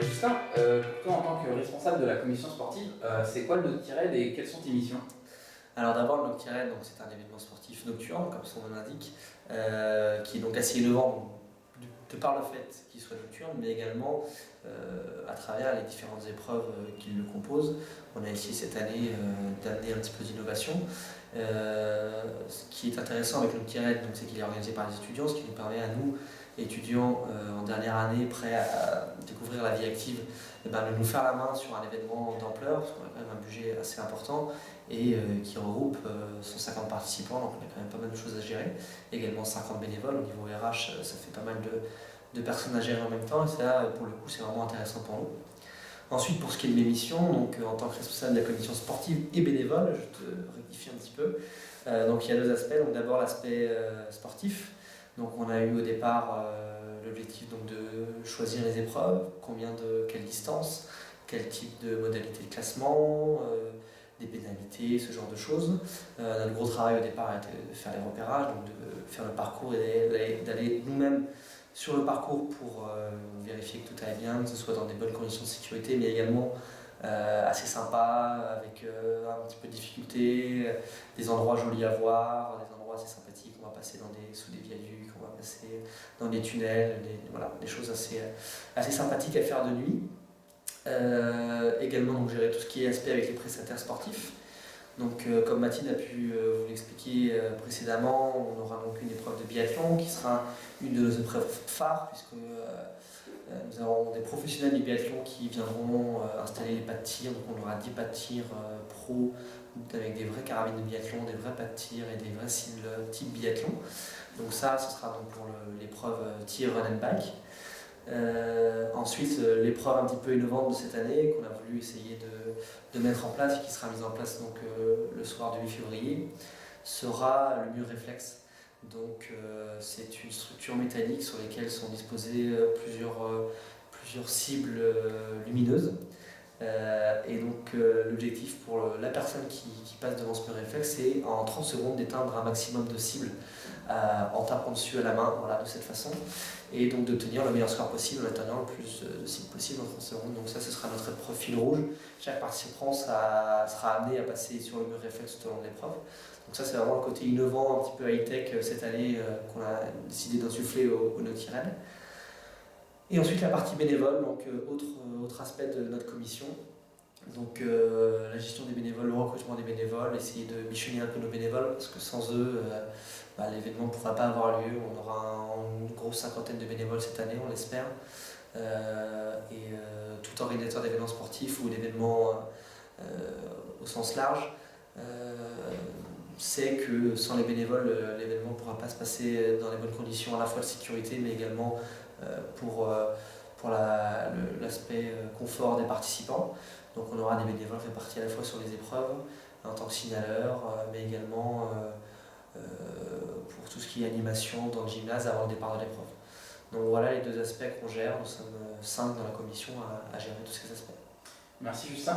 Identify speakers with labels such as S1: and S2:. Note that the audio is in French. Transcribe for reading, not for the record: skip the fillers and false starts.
S1: Justin, pour toi en tant que responsable de la commission sportive, c'est quoi le Noctired et quelles sont tes missions?
S2: Alors d'abord, le Noctired, donc c'est un événement sportif nocturne, comme son nom l'indique, qui est donc assez innovant de par le fait qu'il soit nocturne, mais également à travers les différentes épreuves qui le composent. On a essayé cette année d'amener un petit peu d'innovation. Ce qui est intéressant avec le Noctired, c'est qu'il est organisé par les étudiants, ce qui nous permet à nous, étudiants en dernière année, prêts à découvrir la vie active, de nous faire la main sur un événement d'ampleur, parce qu'on a quand même un budget assez important et qui regroupe 150 participants, donc on a quand même pas mal de choses à gérer. Également 50 bénévoles, au niveau RH, ça fait pas mal de personnes à gérer en même temps, et ça, pour le coup, c'est vraiment intéressant pour nous. Ensuite, pour ce qui est de mes missions, donc, en tant que responsable de la commission sportive et bénévole, je te rectifie un petit peu. Donc il y a deux aspects. Donc d'abord l'aspect sportif. Donc on a eu au départ l'objectif de choisir les épreuves, quelle distance, quel type de modalité de classement, des pénalités, ce genre de choses. Notre gros travail au départ a été de faire les repérages, donc de faire le parcours et d'aller nous-mêmes sur le parcours pour vérifier que tout allait bien, que ce soit dans des bonnes conditions de sécurité, mais également assez sympa, avec un petit peu de difficulté, des endroits jolis à voir, des endroits assez sympathiques. On va passer sous des viaducs, on va passer dans des tunnels, voilà, des choses assez sympathiques à faire de nuit. Également donc, gérer tout ce qui est aspect avec les prestataires sportifs. Donc, comme Mathilde a pu vous l'expliquer précédemment, on aura donc une épreuve de biathlon qui sera une de nos épreuves phares, puisque nous avons des professionnels du biathlon qui viendront installer les pas de tir. Donc, on aura 10 pas de tir pro avec des vraies carabines de biathlon, des vrais pas de tir et des vrais cibles type biathlon. Donc, ça, ce sera donc pour l'épreuve tir run and bike. Ensuite, l'épreuve un petit peu innovante de cette année qu'on a voulu essayer de mettre en place et qui sera mise en place donc, le soir du 8 février sera le mur réflexe. Donc c'est une structure métallique sur laquelle sont disposées plusieurs cibles lumineuses. Et donc l'objectif pour la personne qui passe devant ce mur réflexe, c'est en 30 secondes d'éteindre un maximum de cibles en tapant dessus à la main, voilà, de cette façon, et donc d'obtenir le meilleur score possible en atteignant le plus de cibles possible en 30 secondes. Donc ça, ce sera notre épreuve fil rouge. Chaque participant sera amené à passer sur le mur réflexe tout au long de l'épreuve. Donc ça, c'est vraiment le côté innovant, un petit peu high-tech cette année qu'on a décidé d'insuffler au Noctired. Et ensuite la partie bénévole, donc autre aspect de notre commission. Donc la gestion des bénévoles, le recrutement des bénévoles, essayer de bichonner un peu nos bénévoles, parce que sans eux, l'événement ne pourra pas avoir lieu. On aura une grosse cinquantaine de bénévoles cette année, on l'espère. Tout organisateur d'événements sportifs ou d'événements au sens large sait que sans les bénévoles, l'événement ne pourra pas se passer dans les bonnes conditions, à la fois de sécurité, mais également pour l'aspect confort des participants. Donc on aura des bénévoles répartis à la fois sur les épreuves, en tant que signaleurs, mais également pour tout ce qui est animation dans le gymnase avant le départ de l'épreuve. Donc voilà les deux aspects qu'on gère. Nous sommes 5 dans la commission à gérer tous ces aspects.
S1: Merci Justin.